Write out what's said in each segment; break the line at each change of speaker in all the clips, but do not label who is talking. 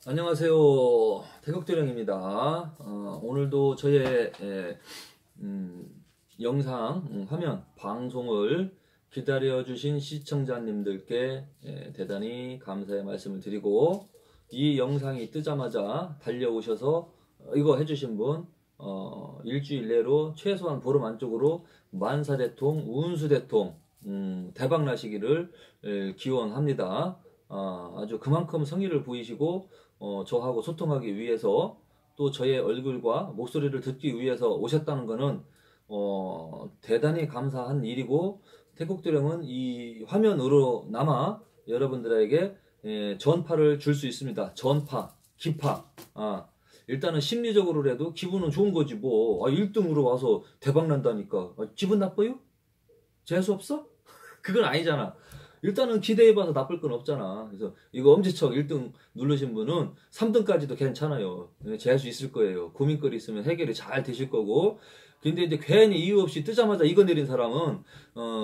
안녕하세요. 태극대령입니다. 오늘도 저의 영상, 화면, 방송을 기다려주신 시청자님들께 대단히 감사의 말씀을 드리고, 이 영상이 뜨자마자 달려오셔서 이거 해주신 분, 일주일 내로 최소한 보름 안쪽으로 만사대통, 운수대통, 대박 나시기를 기원합니다. 아주 그만큼 성의를 보이시고 저하고 소통하기 위해서, 또 저의 얼굴과 목소리를 듣기 위해서 오셨다는 것은 대단히 감사한 일이고, 태국도령은 이 화면으로 남아 여러분들에게 전파를 줄 수 있습니다. 전파, 기파. 일단은 심리적으로라도 기분은 좋은 거지 뭐. 1등으로 와서 대박 난다니까 기분 나빠요? 재수 없어? 그건 아니잖아. 일단은 기대해봐서 나쁠 건 없잖아. 그래서 이거 엄지척 1등 누르신 분은 3등까지도 괜찮아요. 재수 있을 거예요. 고민거리 있으면 해결이 잘 되실 거고. 근데 이제 괜히 이유 없이 뜨자마자 이거 내린 사람은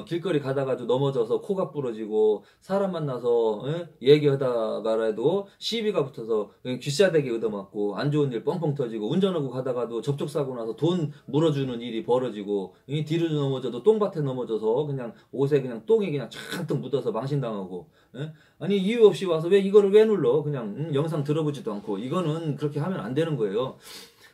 길거리 가다가도 넘어져서 코가 부러지고, 사람 만나서 얘기하다가라도 시비가 붙어서 귀싸대기 얻어맞고, 안 좋은 일 뻥뻥 터지고, 운전하고 가다가도 접촉사고 나서 돈 물어주는 일이 벌어지고, 뒤로 넘어져도 똥밭에 넘어져서 그냥 옷에 그냥 똥이 그냥 잔뜩 묻어서 망신당하고. 아니 이유 없이 와서 왜 이거를 왜 눌러? 그냥 영상 들어보지도 않고. 이거는 그렇게 하면 안 되는 거예요.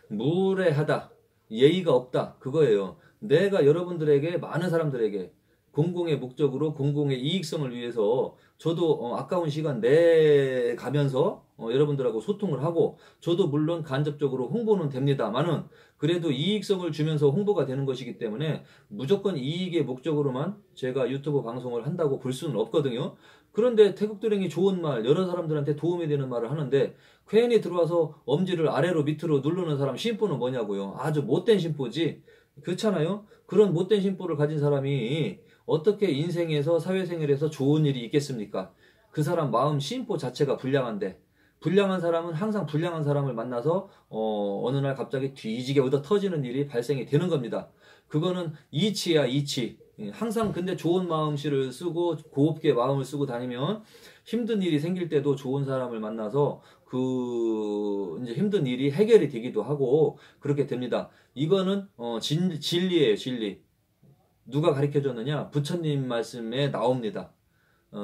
무례하다, 예의가 없다, 그거예요. 내가 여러분들에게, 많은 사람들에게 공공의 목적으로 공공의 이익성을 위해서 저도 아까운 시간 내가면서 여러분들하고 소통을 하고, 저도 물론 간접적으로 홍보는 됩니다만은 그래도 이익성을 주면서 홍보가 되는 것이기 때문에 무조건 이익의 목적으로만 제가 유튜브 방송을 한다고 볼 수는 없거든요. 그런데 태국도령이 좋은 말, 여러 사람들한테 도움이 되는 말을 하는데 괜히 들어와서 엄지를 아래로 밑으로 누르는 사람 심보는 뭐냐고요. 아주 못된 심보지. 그렇잖아요. 그런 못된 심보를 가진 사람이 어떻게 인생에서, 사회생활에서 좋은 일이 있겠습니까? 그 사람 마음 심보 자체가 불량한데, 불량한 사람은 항상 불량한 사람을 만나서 어느 날 갑자기 뒤지게 얻어 터지는 일이 발생이 되는 겁니다. 그거는 이치야, 이치. 항상 근데 좋은 마음씨를 쓰고 곱게 마음을 쓰고 다니면 힘든 일이 생길 때도 좋은 사람을 만나서 그 이제 힘든 일이 해결이 되기도 하고 그렇게 됩니다. 이거는 진리예요, 진리. 누가 가르쳐 줬느냐? 부처님 말씀에 나옵니다.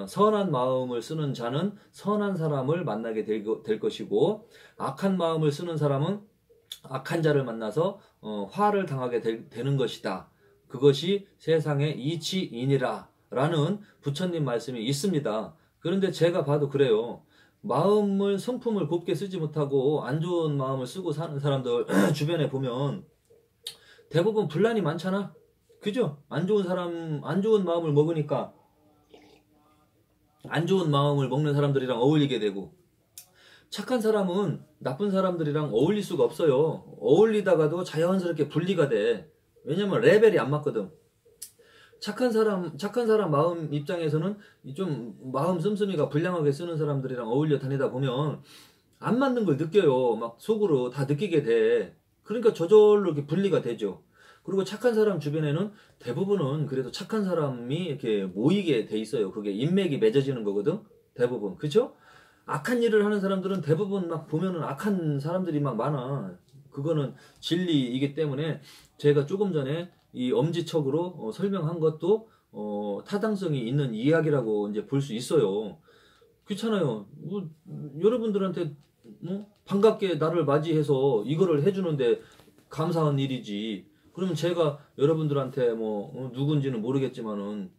선한 마음을 쓰는 자는 선한 사람을 만나게 될 것이고, 악한 마음을 쓰는 사람은 악한 자를 만나서 화를 당하게 되는 것이다. 그것이 세상의 이치이니라 라는 부처님 말씀이 있습니다. 그런데 제가 봐도 그래요. 마음을, 성품을 곱게 쓰지 못하고 안 좋은 마음을 쓰고 사는 사람들 주변에 보면 대부분 분란이 많잖아. 그죠? 안 좋은 사람, 안 좋은 마음을 먹으니까 안 좋은 마음을 먹는 사람들이랑 어울리게 되고, 착한 사람은 나쁜 사람들이랑 어울릴 수가 없어요. 어울리다가도 자연스럽게 분리가 돼. 왜냐면 레벨이 안 맞거든. 착한 사람 마음 입장에서는 좀 마음 씀씀이가 불량하게 쓰는 사람들이랑 어울려 다니다 보면 안 맞는 걸 느껴요. 막 속으로 다 느끼게 돼. 그러니까 저절로 이렇게 분리가 되죠. 그리고 착한 사람 주변에는 대부분은 그래도 착한 사람이 이렇게 모이게 돼 있어요. 그게 인맥이 맺어지는 거거든. 대부분. 그쵸? 악한 일을 하는 사람들은 대부분 막 보면은 악한 사람들이 막 많아. 그거는 진리이기 때문에 제가 조금 전에 이 엄지척으로 설명한 것도 타당성이 있는 이야기라고 이제 볼 수 있어요. 그렇잖아요. 뭐, 여러분들한테 반갑게 나를 맞이해서 이거를 해주는데 감사한 일이지. 그러면 제가 여러분들한테 누군지는 모르겠지만은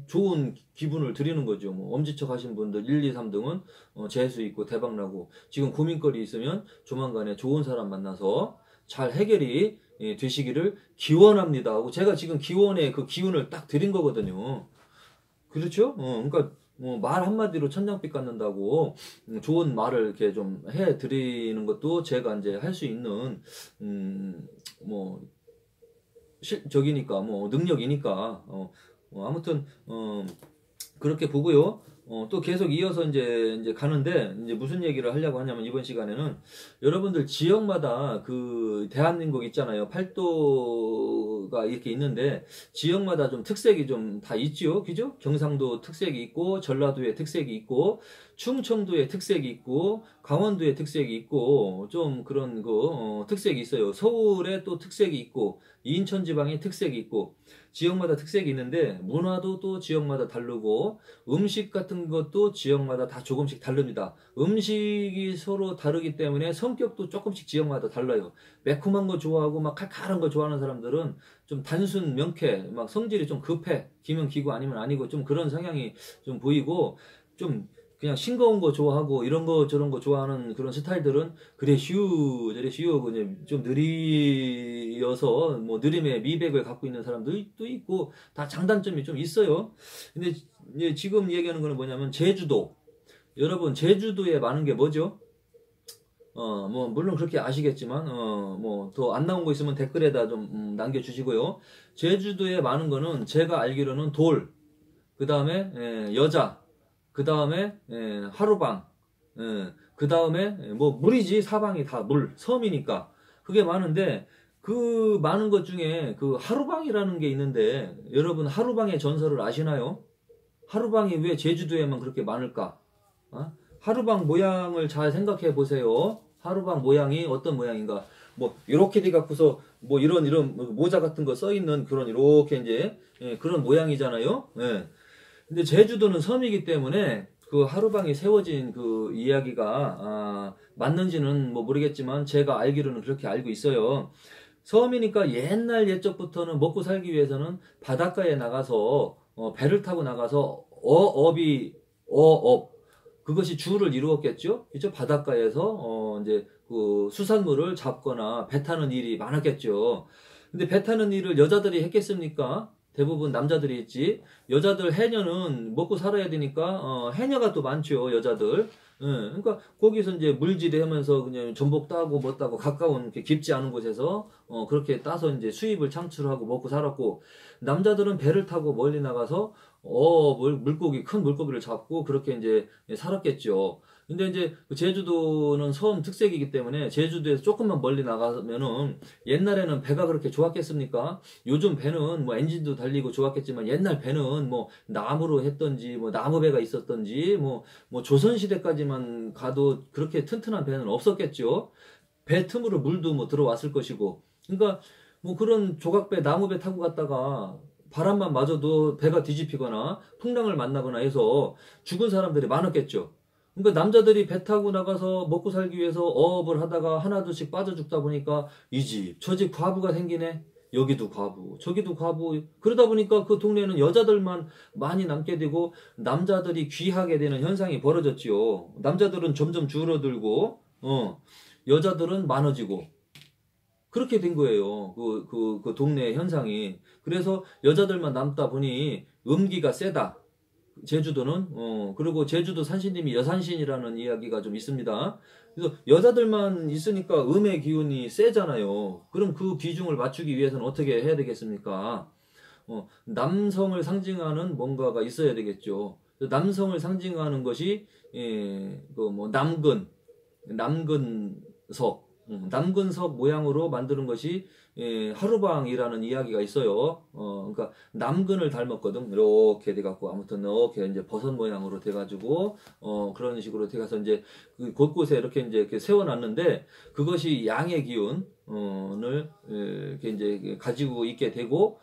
좋은 기분을 드리는 거죠. 엄지척 하신 분들 1, 2, 3등은 재수 있고 대박나고, 지금 고민거리 있으면 조만간에 좋은 사람 만나서 잘 해결이 되시기를 기원합니다 하고, 제가 지금 기원의 그 기운을 딱 드린 거거든요. 그렇죠? 그러니까 말 한마디로 천냥빚 갚는다고 좋은 말을 이렇게 좀 해 드리는 것도 제가 이제 할 수 있는 실적이니까, 능력이니까, 아무튼, 그렇게 보고요. 또 계속 이어서 이제 가는데, 이제 무슨 얘기를 하려고 하냐면, 이번 시간에는 여러분들 지역마다 그 대한민국 있잖아요. 팔도가 이렇게 있는데, 지역마다 좀 특색이 좀 다 있지요. 그죠? 경상도 특색이 있고, 전라도에 특색이 있고, 충청도의 특색이 있고 강원도의 특색이 있고 좀 그런 특색이 있어요. 서울에 또 특색이 있고 인천 지방의 특색이 있고 지역마다 특색이 있는데 문화도 또 지역마다 다르고 음식 같은 것도 지역마다 다 조금씩 다릅니다. 음식이 서로 다르기 때문에 성격도 조금씩 지역마다 달라요. 매콤한 거 좋아하고 막 칼칼한 거 좋아하는 사람들은 좀 단순 명쾌, 막 성질이 좀 급해. 기면 기고 아니면 아니고 좀 그런 성향이 좀 보이고 좀 그냥 싱거운 거 좋아하고 이런 거 저런 거 좋아하는 그런 스타일들은 그래 휴 저래 휴 그냥 좀 느리어서 뭐 느림의 미백을 갖고 있는 사람들도 있고 다 장단점이 좀 있어요. 근데 이제 지금 얘기하는 거는 뭐냐면 제주도. 여러분 제주도에 많은 게 뭐죠? 뭐 물론 그렇게 아시겠지만 뭐 더 안 나온 거 있으면 댓글에다 좀 남겨주시고요. 제주도에 많은 거는 제가 알기로는 돌, 그 다음에 여자, 그 다음에 하루방, 그 다음에 뭐 물이지. 사방이 다 물, 섬이니까 그게 많은데 그 많은 것 중에 그 하루방이라는 게 있는데 여러분 하루방의 전설을 아시나요? 하루방이 왜 제주도에만 그렇게 많을까? 하루방 모양을 잘 생각해 보세요. 하루방 모양이 어떤 모양인가? 뭐 이렇게 돼 갖고서 뭐 이런 모자 같은 거 써 있는 그런 이렇게 이제 그런 모양이잖아요. 예. 근데 제주도는 섬이기 때문에 그 하루방이 세워진 그 이야기가 맞는지는 뭐 모르겠지만 제가 알기로는 그렇게 알고 있어요. 섬이니까 옛날 옛적부터는 먹고 살기 위해서는 바닷가에 나가서 배를 타고 나가서 어업 그것이 주를 이루었겠죠. 그죠? 바닷가에서 이제 그 수산물을 잡거나 배 타는 일이 많았겠죠. 근데 배 타는 일을 여자들이 했겠습니까? 대부분 남자들이 했지. 여자들 해녀는 먹고 살아야 되니까 해녀가 또 많죠, 여자들. 그러니까 거기서 이제 물질이 하면서 그냥 전복 따고 뭐 따고 가까운 이렇게 깊지 않은 곳에서 그렇게 따서 이제 수입을 창출하고 먹고 살았고, 남자들은 배를 타고 멀리 나가서 물고기 큰 물고기를 잡고 그렇게 이제 살았겠죠. 근데 이제 그 제주도는 섬 특색이기 때문에 제주도에서 조금만 멀리 나가면은 옛날에는 배가 그렇게 좋았겠습니까? 요즘 배는 뭐 엔진도 달리고 좋았겠지만 옛날 배는 뭐 나무로 했던지 뭐 나무배가 있었던지 뭐 조선시대까지만 가도 그렇게 튼튼한 배는 없었겠죠. 배 틈으로 물도 뭐 들어왔을 것이고. 그러니까 뭐 그런 조각배 나무배 타고 갔다가 바람만 맞아도 배가 뒤집히거나 풍랑을 만나거나 해서 죽은 사람들이 많았겠죠. 그러니까 남자들이 배 타고 나가서 먹고 살기 위해서 어업을 하다가 하나둘씩 빠져 죽다 보니까 이 집, 저 집 과부가 생기네. 여기도 과부, 저기도 과부. 그러다 보니까 그 동네에는 여자들만 많이 남게 되고 남자들이 귀하게 되는 현상이 벌어졌지요. 남자들은 점점 줄어들고 여자들은 많아지고 그렇게 된 거예요. 그 동네 현상이. 그래서 여자들만 남다 보니 음기가 세다. 제주도는 그리고 제주도 산신님이 여산신이라는 이야기가 좀 있습니다. 그래서 여자들만 있으니까 음의 기운이 세잖아요. 그럼 그 비중을 맞추기 위해서는 어떻게 해야 되겠습니까? 남성을 상징하는 뭔가가 있어야 되겠죠. 남성을 상징하는 것이 그뭐 남근석 남근석 모양으로 만드는 것이 하루방이라는 이야기가 있어요. 그러니까 남근을 닮았거든. 이렇게 돼갖고 아무튼 이렇게 이제 버섯 모양으로 돼가지고 그런 식으로 돼가서 이제 그 곳곳에 이렇게 세워놨는데 그것이 양의 기운을 이렇게 이제 가지고 있게 되고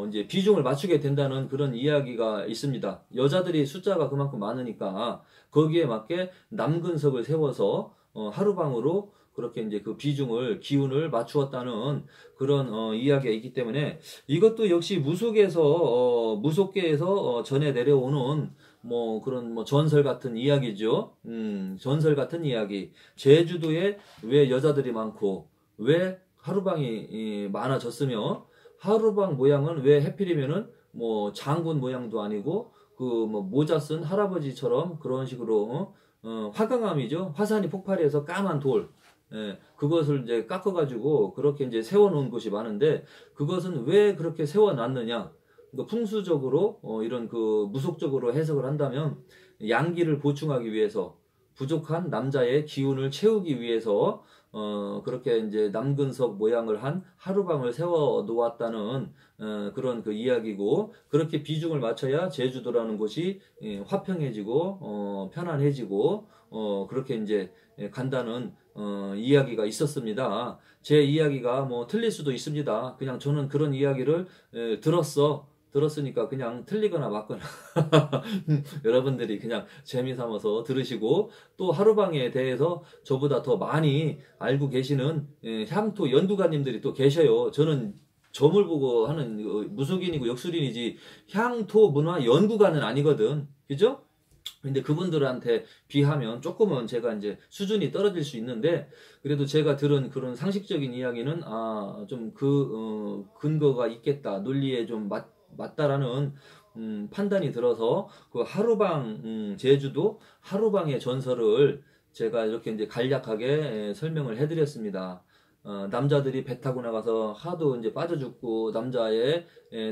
이제 비중을 맞추게 된다는 그런 이야기가 있습니다. 여자들이 숫자가 그만큼 많으니까 거기에 맞게 남근석을 세워서 하루방으로 그렇게 이제 그 기운을 맞추었다는 그런 이야기가 있기 때문에 이것도 역시 무속계에서 전해 내려오는 뭐 그런 뭐 전설 같은 이야기죠. 전설 같은 이야기. 제주도에 왜 여자들이 많고 왜 하루방이 많아졌으며 하루방 모양은 왜 해필이면은 뭐 장군 모양도 아니고 그 뭐 모자 쓴 할아버지처럼 그런 식으로 화강암이죠. 화산이 폭발해서 까만 돌. 그것을 이제 깎아가지고 그렇게 이제 세워놓은 곳이 많은데 그것은 왜 그렇게 세워놨느냐? 그러니까 풍수적으로 이런 그 무속적으로 해석을 한다면 양기를 보충하기 위해서 부족한 남자의 기운을 채우기 위해서 그렇게 이제 남근석 모양을 한 하루방을 세워 놓았다는 그런 그 이야기고, 그렇게 비중을 맞춰야 제주도라는 곳이 화평해지고 편안해지고 그렇게 이제 간다는 이야기가 있었습니다. 제 이야기가 뭐 틀릴 수도 있습니다. 그냥 저는 그런 이야기를 들었으니까 그냥 틀리거나 맞거나 여러분들이 그냥 재미삼아서 들으시고, 또 하루방에 대해서 저보다 더 많이 알고 계시는 향토 연구가님들이 또 계셔요. 저는 점을 보고 하는 무속인이고 역술인이지 향토 문화 연구가는 아니거든. 그죠? 근데 그분들한테 비하면 조금은 제가 이제 수준이 떨어질 수 있는데, 그래도 제가 들은 그런 상식적인 이야기는 좀 근거가 있겠다, 논리에 좀 맞다라는 판단이 들어서 그 하루방 제주도 하루방의 전설을 제가 이렇게 이제 간략하게 설명을 해드렸습니다. 남자들이 배 타고 나가서 하도 이제 빠져 죽고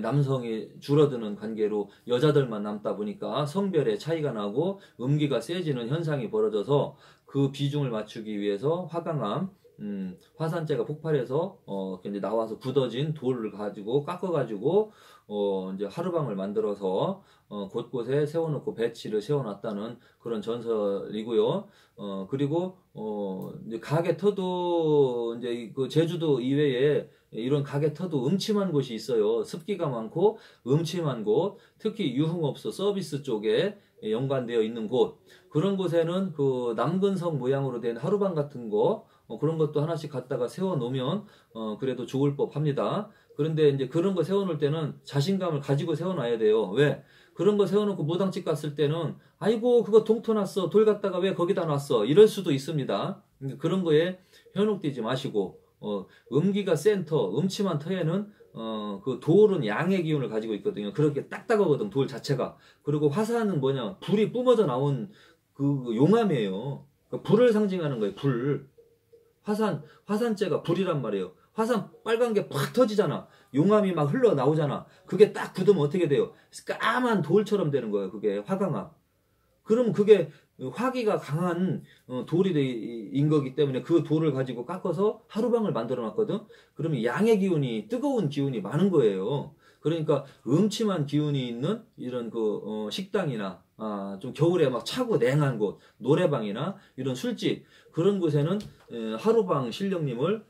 남성이 줄어드는 관계로 여자들만 남다 보니까 성별의 차이가 나고 음기가 세지는 현상이 벌어져서 그 비중을 맞추기 위해서 화강암, 화산재가 폭발해서 이제 나와서 굳어진 돌을 가지고 깎아가지고 이제 하루방을 만들어서 곳곳에 세워놓고 배치를 세워놨다는 그런 전설이고요. 그리고 이제 가게터도 이제 그 제주도 이외에 이런 가게터도 음침한 곳이 있어요. 습기가 많고 음침한 곳, 특히 유흥업소 서비스 쪽에 연관되어 있는 곳, 그런 곳에는 그 남근석 모양으로 된 하루방 같은 거 그런 것도 하나씩 갖다가 세워 놓으면 그래도 좋을 법합니다. 그런데 이제 그런 거 세워놓을 때는 자신감을 가지고 세워놔야 돼요. 왜? 그런 거 세워놓고 무당집 갔을 때는 아이고 그거 동토 났어, 돌 갖다가 왜 거기다 놨어, 이럴 수도 있습니다. 그런 거에 현혹되지 마시고, 음기가 센 터, 음침한 터에는 그 돌은 양의 기운을 가지고 있거든요. 그렇게 딱딱하거든, 돌 자체가. 그리고 화산은 뭐냐, 불이 뿜어져 나온 그 용암이에요. 그 불을 상징하는 거예요. 불. 화산재가 불이란 말이에요. 화산 빨간 게 팍 터지잖아. 용암이 막 흘러 나오잖아. 그게 딱 굳으면 어떻게 돼요? 까만 돌처럼 되는 거예요. 그게 화강암. 그럼 그게 화기가 강한 돌인 거기 때문에 그 돌을 가지고 깎아서 하루방을 만들어 놨거든. 그러면 양의 기운이, 뜨거운 기운이 많은 거예요. 그러니까 음침한 기운이 있는 이런 식당이나 좀 겨울에 막 차고 냉한 곳, 노래방이나 이런 술집, 그런 곳에는 하루방 신령님을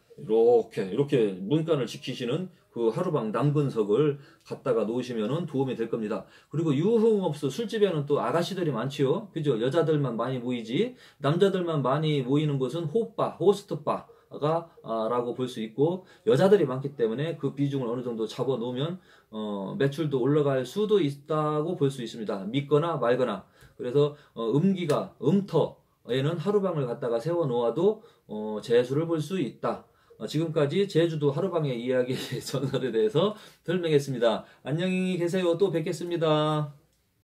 이렇게 문간을 지키시는 그 하루방 남근석을 갖다가 놓으시면은 도움이 될 겁니다. 그리고 유흥업소 술집에는 또 아가씨들이 많지요. 그죠? 여자들만 많이 모이지 남자들만 많이 모이는 곳은 호빠, 호스트바가 라고 볼 수 있고, 여자들이 많기 때문에 그 비중을 어느 정도 잡아 놓으면 매출도 올라갈 수도 있다고 볼 수 있습니다. 믿거나 말거나. 그래서 음기가 음터에는 하루방을 갖다가 세워 놓아도 재수를 볼 수 있다. 지금까지 제주도 하루방의 이야기 전설에 대해서 설명했습니다. 안녕히 계세요. 또 뵙겠습니다.